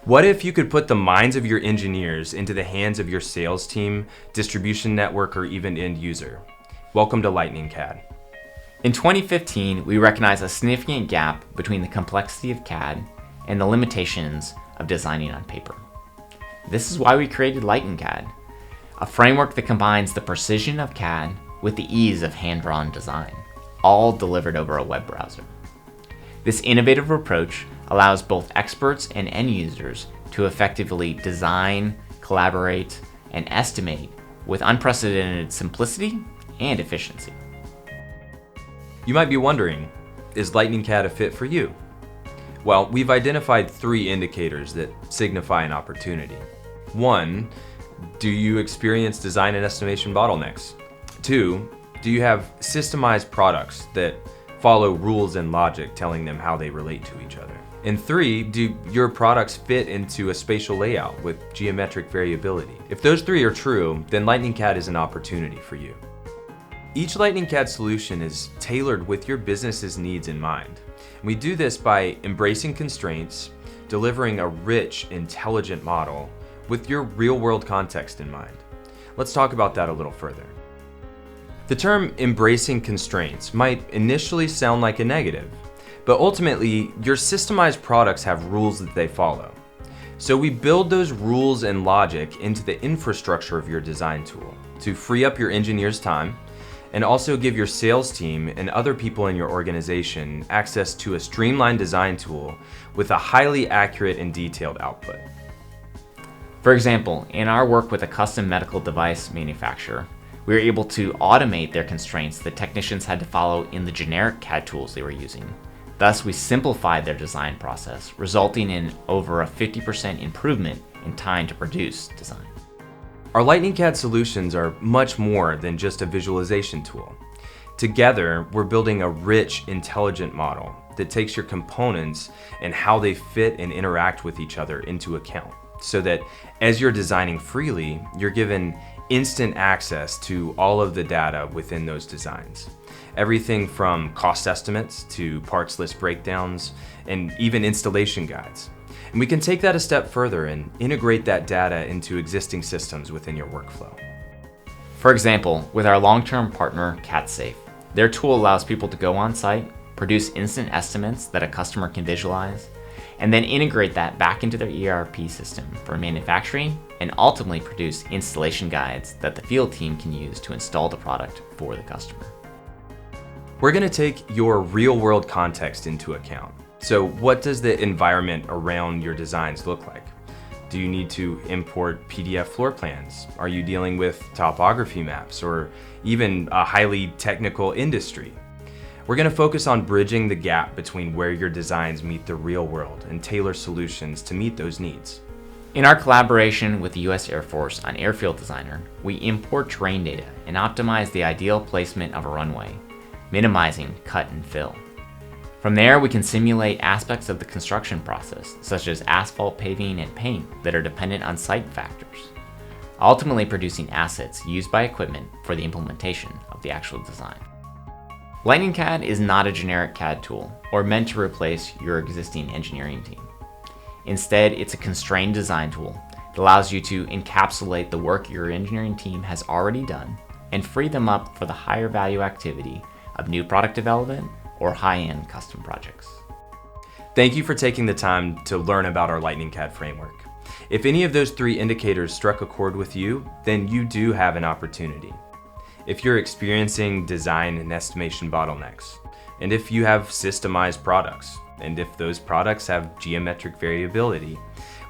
What if you could put the minds of your engineers into the hands of your sales team, distribution network, or even end user? Welcome to LightningCAD. In 2015, we recognized a significant gap between the complexity of CAD and the limitations of designing on paper. This is why we created LightningCAD, a framework that combines the precision of CAD with the ease of hand-drawn design, all delivered over a web browser. This innovative approach allows both experts and end users to effectively design, collaborate, and estimate with unprecedented simplicity and efficiency. You might be wondering, is LightningCAD a fit for you? Well, we've identified 3 indicators that signify an opportunity. 1, do you experience design and estimation bottlenecks? 2, do you have systemized products that follow rules and logic telling them how they relate to each other? And 3, do your products fit into a spatial layout with geometric variability? If those 3 are true, then LightningCAD is an opportunity for you. Each LightningCAD solution is tailored with your business's needs in mind. We do this by embracing constraints, delivering a rich, intelligent model with your real-world context in mind. Let's talk about that a little further. The term embracing constraints might initially sound like a negative, but ultimately, your systemized products have rules that they follow. So we build those rules and logic into the infrastructure of your design tool to free up your engineers' time and also give your sales team and other people in your organization access to a streamlined design tool with a highly accurate and detailed output. For example, in our work with a custom medical device manufacturer, we were able to automate their constraints that technicians had to follow in the generic CAD tools they were using. Thus, we simplified their design process, resulting in over a 50% improvement in time to produce design. Our LightningCAD solutions are much more than just a visualization tool. Together, we're building a rich, intelligent model that takes your components and how they fit and interact with each other into account, so that as you're designing freely, you're given instant access to all of the data within those designs. Everything from cost estimates to parts list breakdowns and even installation guides. And we can take that a step further and integrate that data into existing systems within your workflow. For example, with our long-term partner, CADSafe, their tool allows people to go on site, produce instant estimates that a customer can visualize, and then integrate that back into their ERP system for manufacturing and ultimately produce installation guides that the field team can use to install the product for the customer. We're going to take your real-world context into account. So what does the environment around your designs look like? Do you need to import PDF floor plans? Are you dealing with topography maps or even a highly technical industry? We're going to focus on bridging the gap between where your designs meet the real world and tailor solutions to meet those needs. In our collaboration with the U.S. Air Force on Airfield Designer, we import terrain data and optimize the ideal placement of a runway, minimizing cut and fill. From there, we can simulate aspects of the construction process, such as asphalt paving and paint that are dependent on site factors, ultimately producing assets used by equipment for the implementation of the actual design. LightningCAD is not a generic CAD tool or meant to replace your existing engineering team. Instead, it's a constrained design tool that allows you to encapsulate the work your engineering team has already done and free them up for the higher value activity of new product development or high-end custom projects. Thank you for taking the time to learn about our LightningCAD framework. If any of those 3 indicators struck a chord with you, then you do have an opportunity. If you're experiencing design and estimation bottlenecks, and if you have systemized products, and if those products have geometric variability,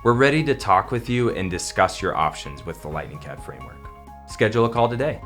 we're ready to talk with you and discuss your options with the LightningCAD framework. Schedule a call today.